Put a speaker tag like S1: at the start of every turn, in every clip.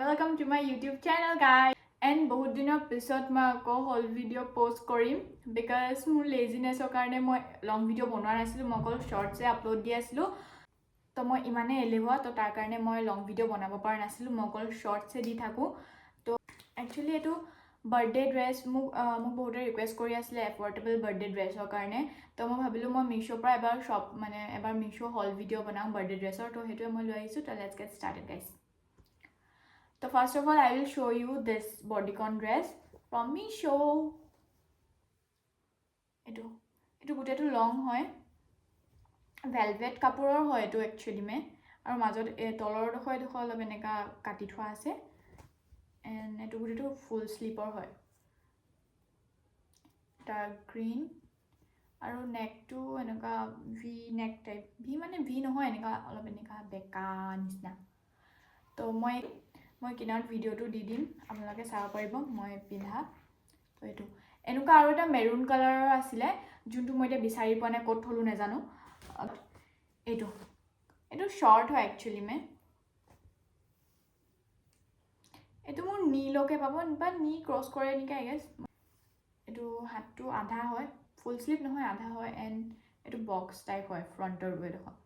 S1: welcome to my YouTube channel guys. And बहुत दिनों पिছত मैं आपको whole video post Karim because मुझे laziness के कारण मैं long video बनवा नहीं सिलूँ मैं short से upload दिया सिलूँ तो मैं इमाने एलेवा तो तार कारण मैं long video बनावा पर नहीं सिलूँ मैं short से दी थाकू तो actually ये तो birthday dress मुझे बहुत request करी आसिले affordable birthday dress के कारण तो मैं भाविलू मैं Meesho पर एबार shop माने एबार Meesho haul video बनाऊँ birthday dress और तो हेतु मैं लोग तो let's get started guys. So first of all, I will show you this bodycon dress from Meesho. Itu goteto long hoy. Velvet kapuror hoy etu actually me. Aru majot tolor dokho etu khol beneka kati thwa ase. And etu goteto full sleeper hoy. Dark green. Aru neck to eneka V neck type. V mane V no hoy eneka olo beneka beka nisna. To মই কিনাৰ ভিডিওটো দি দিম আপোনালোকে চাব পাৰিব মই পিন্ধা তো এটো এনুকা আৰু এটা মেৰুন কালাৰৰ আছিল যোনটো মই এতিয়া বিচাৰি পোৱা নাই ক'ত থলো নেজানো এটো শৰ্ট হয় একচুয়ালি মে এটো মোৰ নি লকে পাব বা নি ক্ৰস কৰে নেকি আই গেস এটো হাতটো আধা হয় ফুল স্লিভ নহয় আধা হয় এন্ড এটো বক্স টাইপ হয় ফ্ৰন্টৰ ওয়ে দেখো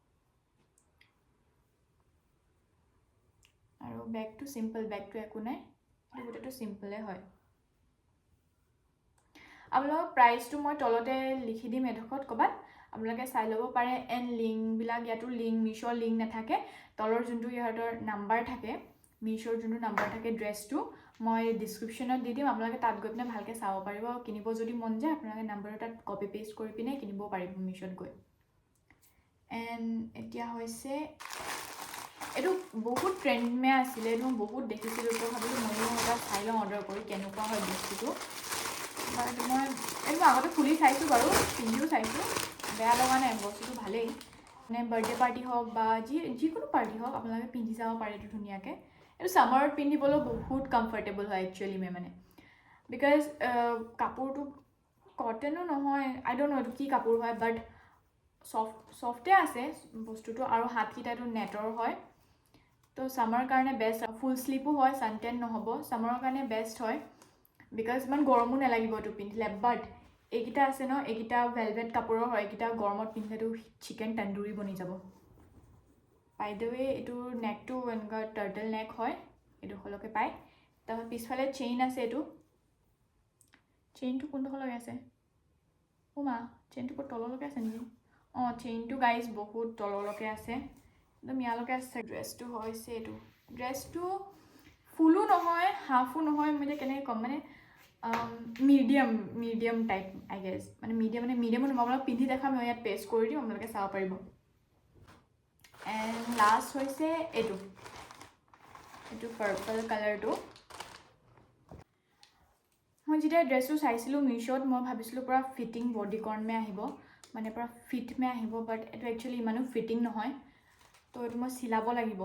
S1: আৰু back to simple back to একো নাই এটো সিম্পলে হয় আপোনালোকৰ প্ৰাইসটো মই তলতে লিখি দিম এডখত কবাত আপোনালোকে চাই লব পাৰে এন লিংক বিলাক ইয়াটো লিংক মিশৰ লিংক নাথাকে তলৰ যোনটো ইহঁতৰ নাম্বাৰ থাকে মিশৰ যোনটো নাম্বাৰ থাকে ড্ৰেছটো মই ডেসক্ৰিপচনত দি দিম আপোনালোকে তাত গৈ পিনে ভালকে চাব পাৰিব কিনিব যদি মন যায় আপোনালোকে নাম্বাৰটো তাত কপি পেষ্ট কৰি পিনে কিনিব পাৰিব মিশত গৈ এন এতিয়া হৈছে এটো বহুত ট্ৰেন্ড মে আছিলে এটো বহুত দেখিছিলো তো ভাবিলো মইও এটা চাইল অৰ্ডাৰ কৰি কেনেকুৱা হয় বস্তুটো বাট মই এটো আগতে খুলি চাইছো বাৰু পিন্ধিও চাইছো বেয়া লগা নাই বস্তুটো ভালেই মানে বাৰ্থডে পাৰ্টি হওক বা যিকোনো পাৰ্টি হওক আপোনালোকে পিন্ধি যাব পাৰে এটো ধুনিয়াকে এটো সামাৰত পিন্ধিবলৈ বহুত কমফৰ্টেবল হয় একচুয়ালি মে মানে বিকজ কাপোৰটো কটনো নহয় আই ডোন্ট নো কি কাপোৰ হয় বাট সফটে আছে বস্তুটো আৰু হাতকিটাটো নেটৰ হয় তো সামাৰ কাৰণে বেস্ট ফুল স্লিপো হয় সানটেন নহব সামাৰৰ কাৰণে বেস্ট হয় বিকজ মান গৰমো নালাগিব তো পিন্ধিলে বাট একিটা আছে ন একিটা ভেলভেট কাপোৰৰ হয় একিটা গৰমত পিন্ধিলেটো চিকেন তন্দুৰি বনি যাব বাই দ্য ৱে এটো নেকটো এনেকা টাৰ্টল নেক হয় এটো হলকে পায় তাৰ পিছফালে চেইন আছে এটো চেইনটো কোনটো হলকে আছে ও মা চেইনটো কত তললৈকে আছে নেকি চেইনটো গাইজ বহুত তললৈকে আছে একদম ইয়ালৈকে আছে ড্ৰেছটো হৈছে এটো ড্ৰেছটো ফুলো নহয় হাফো নহয় মানে কেনে কম মানে মিডিয়াম টাইপ আই গেস মানে মিডিয়াম নৰ্মাল পিন্ধি দেখাম মই ইয়াত পেস্ট কৰি দিম আপোনালোকে চাব পাৰিব এন্ড লাষ্ট হৈছে এটো পাৰ্পল কালাৰটো মই যেতিয়া ড্ৰেছটো চাইছিলো মিশোত মই ভাবিছিলো পুৰা ফিটিং বডিকন মে আহিব মানে পুৰা ফিট মে আহিব বাট এটো একচুয়ালি ইমানো ফিটিং নহয় তো এটো মই সিলাব লাগিব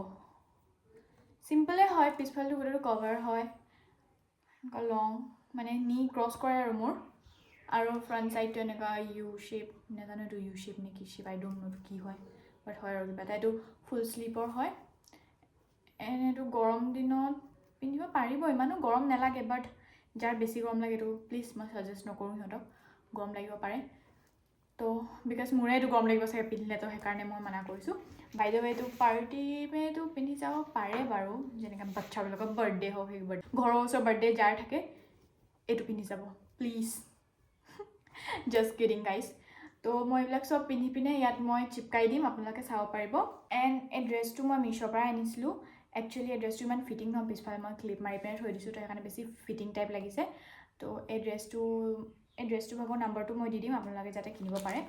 S1: সিম্পলে হয় পিছফালটো গোটেটো কভাৰ হয় লং মানে নি ক্ৰস কৰে আৰু মোৰ আৰু ফ্ৰন্ট সাইডটো এনেকা ইউ শেপ নেজানো তো ইউ শেপ নেকি শেপ আই ডোন্ট নো কি হয় বাট হয় আৰু কিবা এটো ফুল স্লিপৰ হয় এন এটো গৰম দিনত পিন্ধিব পাৰিব ইমানো গৰম নালাগে বাট যাৰ বেছি গৰম লাগে তো প্লিজ মই সাজেষ্ট নকৰো হিহঁতক গৰম লাগিব পাৰে তো বিকজ মোৰে এটো গৰম লাগিব চাগে পিন্ধিলে তো সেইকাৰণে মই মানা কৰিছো বাই দ্য ৱে এটো পাৰ্টি মে তো পিন্ধি যাব পাৰে বাৰু যেনেকা বাচ্চাবিলাকৰ বাৰ্থডে হওক সেই বাৰ্থডে ঘৰৰ ওচৰ বাৰ্থডে যাৰ থাকে এটো পিন্ধি যাব প্লিজ জাস্ট কিডিং গাইজ তো মই এইবিলাক সব পিন্ধি পিনে ইয়াত মই চিপকাই দিম আপোনালোকে চাব পাৰিব এণ্ড এই ড্ৰেছটো মই মিশোৰ পৰা আনিছিলো একচুয়ালি এই ড্ৰেছটো ইমান ফিটিং নহয় পিছফালে মই ক্লিপ মাৰি পিনে থৈ দিছো তো সেইকাৰণে বেছি ফিটিং টাইপ লাগিছে তো এই ড্ৰেছটো ভাগৰ নাম্বাৰটো মই দি দিম আপোনালোকে যাতে কিনিব পাৰে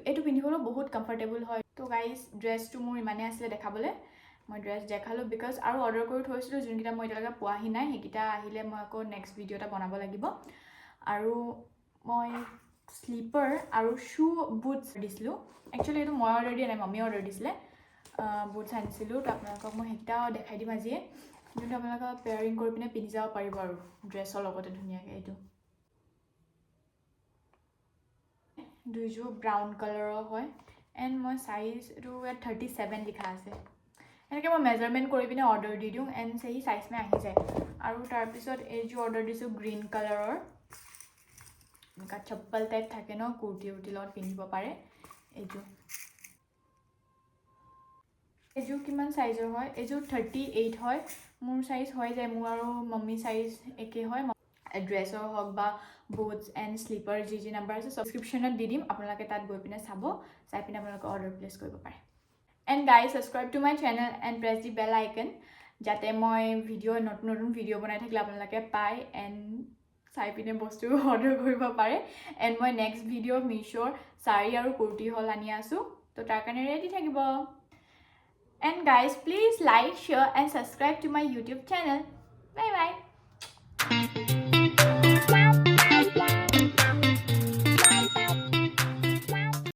S1: এটো পিন্ধিবলৈ বহুত কমফৰ্টেবল হয় তো গাইজ ড্ৰেছটো মোৰ ইমানে আছিলে দেখাবলৈ মই ড্ৰেছ দেখালো বিকজ আৰু অৰ্ডাৰ কৰি থৈছিলো যোনকিটা মই এতিয়ালৈকে পোৱাহি নাই সেইকিটা আহিলে মই আকৌ নেক্সট ভিডিও এটা বনাব লাগিব আৰু মই স্লিপাৰ আৰু শু বুটছ দিছিলো একচুয়ালি এটো মই অৰ্ডাৰ দিয়া নাই মম্মি অৰ্ডাৰ দিছিলে বুটছ আনিছিলো তো আপোনালোকক মই সেইকিটাও দেখাই দিম আজিয়ে যোনটো আপোনালোকে পেয়াৰিং কৰি পিনে পিন্ধি যাব পাৰিব আৰু ড্ৰেছৰ লগতে ধুনীয়াকৈ এইটো দুইযোৰ ব্ৰাউন কালাৰৰ হয় এণ্ড মই সাইজ এটো 37 লিখা আছে এনেকৈ মই মেজাৰমেণ্ট কৰি পিনে অৰ্ডাৰ দি দিওঁ এণ্ড সেই চাইজ মে আহি যায় আৰু তাৰপিছত এইযোৰ অৰ্ডাৰ দিছোঁ গ্ৰীণ কালাৰৰ এনেকুৱা চপ্পল টাইপ থাকে ন কুৰ্তি উৰ্তি লগত পিন্ধিব পাৰে এইযোৰ কিমান চাইজৰ হয় এইযোৰ 38 হয় মোৰ চাইজ হৈ যায় মোৰ আৰু মম্মি চাইজ একে হয় ড্ৰেছৰ হওক বা বুটছ এণ্ড স্লিপাৰ যি নাম্বাৰ আছে ছাবস্ক্ৰিপশ্যনত দি দিম আপোনালোকে তাত গৈ পিনে চাই পিনে আপোনালোকে অৰ্ডাৰ প্লেচ কৰিব পাৰে and guys subscribe to my channel and press the bell icon যাতে মই নতুন ভিডিঅ' বনাই থাকিলে আপোনালোকে পায় এণ্ড চাই পিনে বস্তু অৰ্ডাৰ কৰিব পাৰে এণ্ড মই নেক্সট ভিডিঅ' মিছ'ৰ শাৰী আৰু কুৰ্তি হল আনি আছোঁ তো তাৰ কাৰণে ৰেডি থাকিব and guys please like share and subscribe to my YouTube channel bye bye